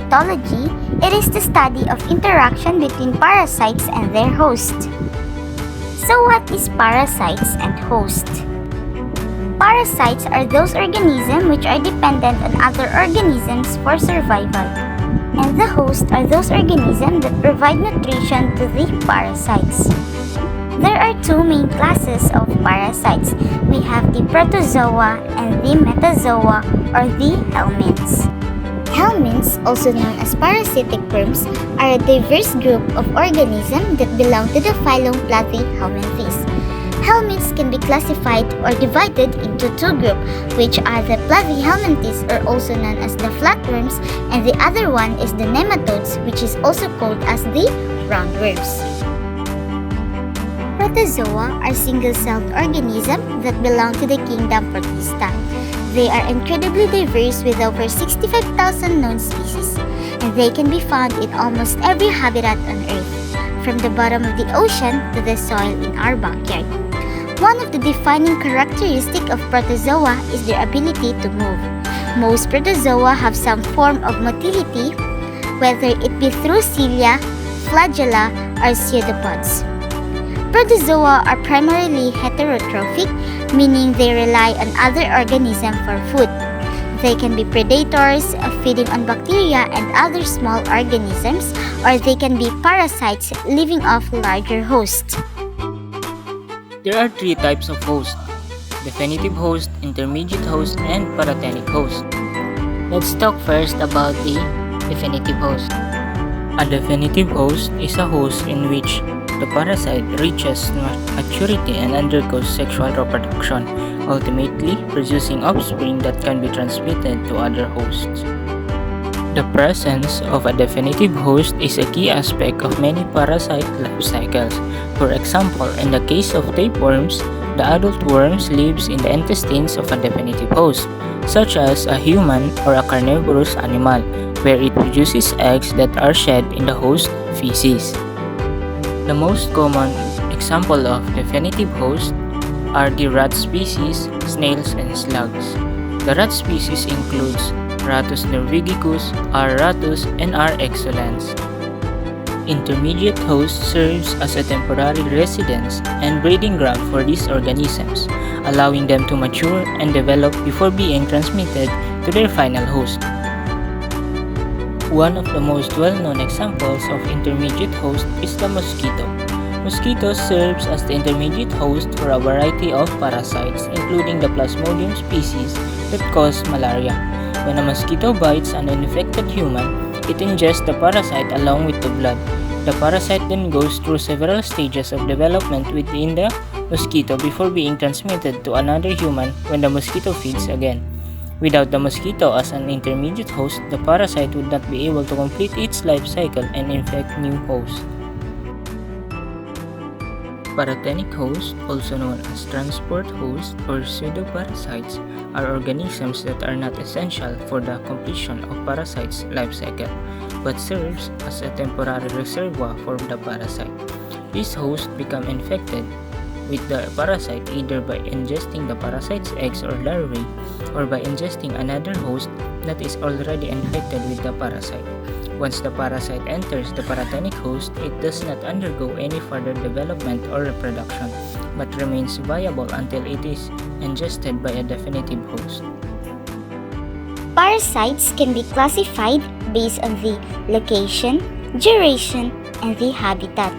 parasitology, it is the study of interaction between parasites and their host. So what is parasites and host? Parasites are those organisms which are dependent on other organisms for survival. And the host are those organisms that provide nutrition to the parasites. There are two main classes of parasites. We have the protozoa and the metazoa or the helminths. Helminths, also known as parasitic worms, are a diverse group of organisms that belong to the phylum Platyhelminthes. Helminths can be classified or divided into two groups, which are the Platyhelminthes, or also known as the flatworms, and the other one is the nematodes, which is also called as the roundworms. Protozoa are single-celled organisms that belong to the kingdom Protista. They are incredibly diverse with over 65,000 known species, and they can be found in almost every habitat on Earth, from the bottom of the ocean to the soil in our backyard. One of the defining characteristics of protozoa is their ability to move. Most protozoa have some form of motility, whether it be through cilia, flagella, or pseudopods. Protozoa are primarily heterotrophic, meaning they rely on other organisms for food. They can be predators, feeding on bacteria and other small organisms, or they can be parasites living off larger hosts. There are three types of host: definitive host, intermediate host, and paratenic host. Let's talk first about the definitive host. A definitive host is a host in which the parasite reaches maturity and undergoes sexual reproduction, ultimately producing offspring that can be transmitted to other hosts. The presence of a definitive host is a key aspect of many parasite life cycles. For example, in the case of tapeworms, the adult worms lives in the intestines of a definitive host, such as a human or a carnivorous animal, where it produces eggs that are shed in the host feces. The most common example of definitive hosts are the rat species, snails, and slugs. The rat species includes Rattus norvegicus, R. rattus, and R. excellens. Intermediate host serves as a temporary residence and breeding ground for these organisms, allowing them to mature and develop before being transmitted to their final host. One of the most well-known examples of intermediate host is the mosquito. Mosquito serves as the intermediate host for a variety of parasites, including the Plasmodium species that cause malaria. When a mosquito bites an infected human, it ingests the parasite along with the blood. The parasite then goes through several stages of development within the mosquito before being transmitted to another human when the mosquito feeds again. Without the mosquito as an intermediate host, the parasite would not be able to complete its life cycle and infect new hosts. Paratenic hosts, also known as transport hosts or pseudoparasites, are organisms that are not essential for the completion of parasite's life cycle, but serves as a temporary reservoir for the parasite. These hosts become infected with the parasite either by ingesting the parasite's eggs or larvae, or by ingesting another host that is already infected with the parasite. Once the parasite enters the paratenic host, it does not undergo any further development or reproduction, but remains viable until it is ingested by a definitive host. Parasites can be classified based on the location, duration, and the habitat.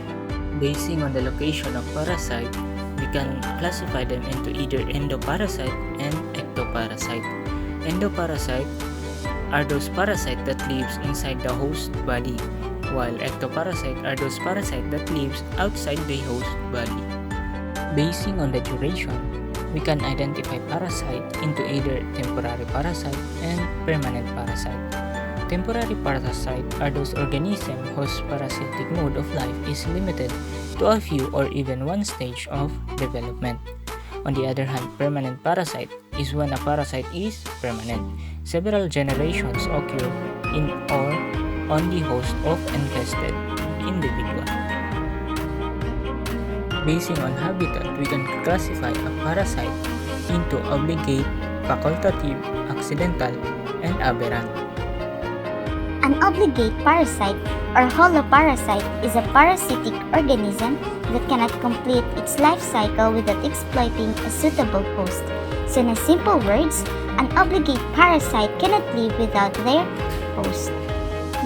Basing on the location of parasite, we can classify them into either endoparasite and ectoparasite. Endoparasite are those parasites that lives inside the host body, while ectoparasite are those parasites that lives outside the host body. Basing on the duration, we can identify parasite into either temporary parasite and permanent parasite. Temporary parasites are those organisms whose parasitic mode of life is limited to a few or even one stage of development. On the other hand, permanent parasite is when a parasite is permanent. Several generations occur in or on the host of infested individual. Basing on habitat, we can classify a parasite into obligate, facultative, accidental, and aberrant. An obligate parasite or holoparasite is a parasitic organism that cannot complete its life cycle without exploiting a suitable host. So in simple words, an obligate parasite cannot live without their host.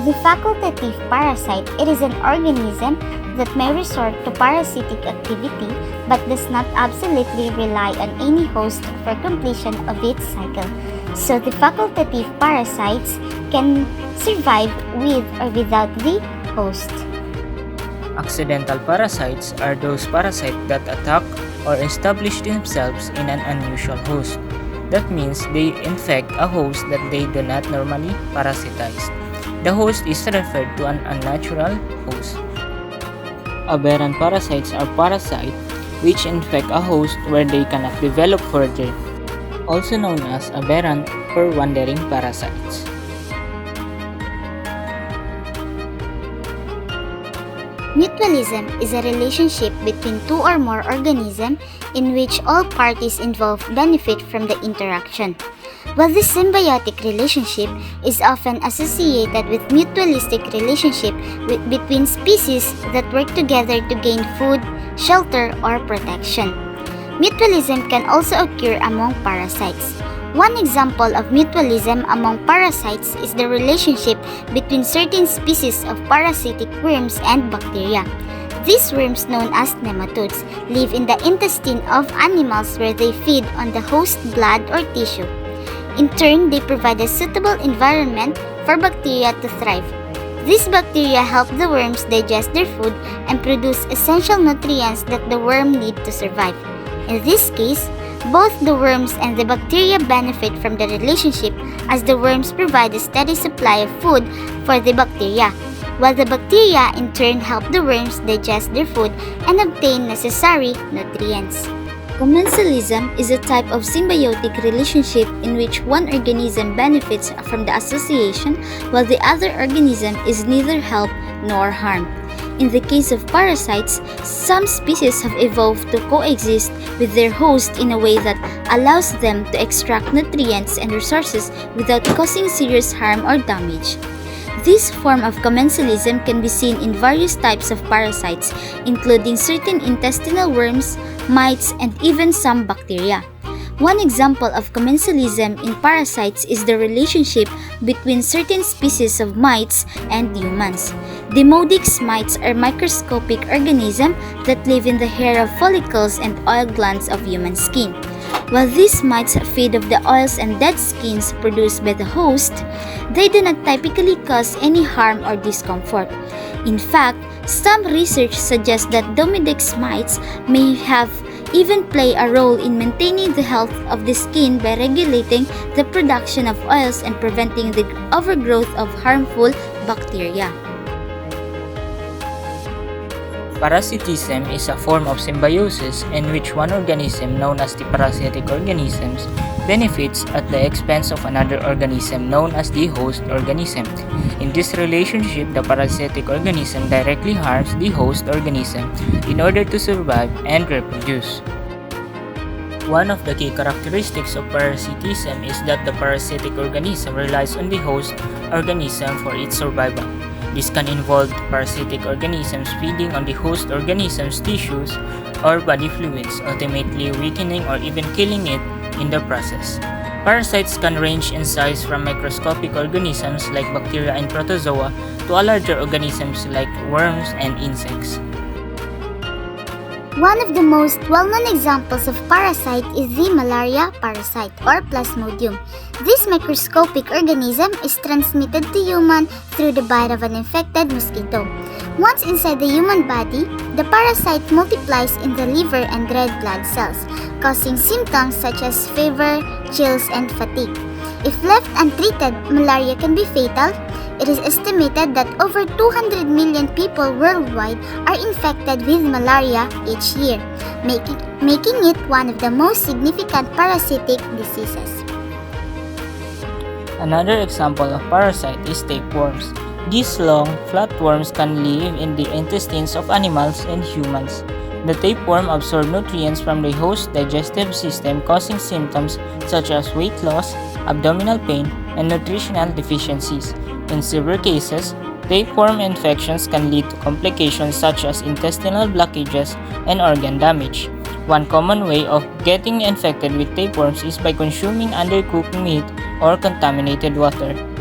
The facultative parasite, it is an organism that may resort to parasitic activity but does not absolutely rely on any host for completion of its cycle. So the facultative parasites can survive with or without the host. Accidental parasites are those parasites that attack or establish themselves in an unusual host. That means they infect a host that they do not normally parasitize. The host is referred to an unnatural host. Aberrant parasites are parasites which infect a host where they cannot develop further, also known as aberrant or wandering parasites. Mutualism is a relationship between two or more organisms in which all parties involved benefit from the interaction. While this symbiotic relationship is often associated with mutualistic relationship between species that work together to gain food, shelter, or protection. Mutualism can also occur among parasites. One example of mutualism among parasites is the relationship between certain species of parasitic worms and bacteria. These worms, known as nematodes, live in the intestine of animals where they feed on the host blood or tissue. In turn, they provide a suitable environment for bacteria to thrive. These bacteria help the worms digest their food and produce essential nutrients that the worm needs to survive. In this case, both the worms and the bacteria benefit from the relationship as the worms provide a steady supply of food for the bacteria, while the bacteria in turn help the worms digest their food and obtain necessary nutrients. Commensalism is a type of symbiotic relationship in which one organism benefits from the association while the other organism is neither helped nor harmed. In the case of parasites, some species have evolved to coexist with their host in a way that allows them to extract nutrients and resources without causing serious harm or damage. This form of commensalism can be seen in various types of parasites, including certain intestinal worms, mites, and even some bacteria. One example of commensalism in parasites is the relationship between certain species of mites and humans. Demodix mites are microscopic organisms that live in the hair of follicles and oil glands of human skin. While these mites feed off the oils and dead skins produced by the host, they do not typically cause any harm or discomfort. In fact, some research suggests that Demodix mites may have even play a role in maintaining the health of the skin by regulating the production of oils and preventing the overgrowth of harmful bacteria. Parasitism is a form of symbiosis in which one organism, known as the parasitic organisms, benefits at the expense of another organism known as the host organism. In this relationship, the parasitic organism directly harms the host organism in order to survive and reproduce. One of the key characteristics of parasitism is that the parasitic organism relies on the host organism for its survival. This can involve parasitic organisms feeding on the host organism's tissues or body fluids, ultimately weakening or even killing it in the process. Parasites can range in size from microscopic organisms like bacteria and protozoa to larger organisms like worms and insects. One of the most well-known examples of parasite is the malaria parasite or Plasmodium. This microscopic organism is transmitted to human through the bite of an infected mosquito. Once inside the human body, the parasite multiplies in the liver and red blood cells, causing symptoms such as fever, chills, and fatigue. If left untreated, malaria can be fatal. It is estimated that over 200 million people worldwide are infected with malaria each year, making it one of the most significant parasitic diseases. Another example of parasite is tapeworms. These long, flatworms can live in the intestines of animals and humans. The tapeworm absorbs nutrients from the host digestive system, causing symptoms such as weight loss, abdominal pain, and nutritional deficiencies. In severe cases, tapeworm infections can lead to complications such as intestinal blockages and organ damage. One common way of getting infected with tapeworms is by consuming undercooked meat or contaminated water.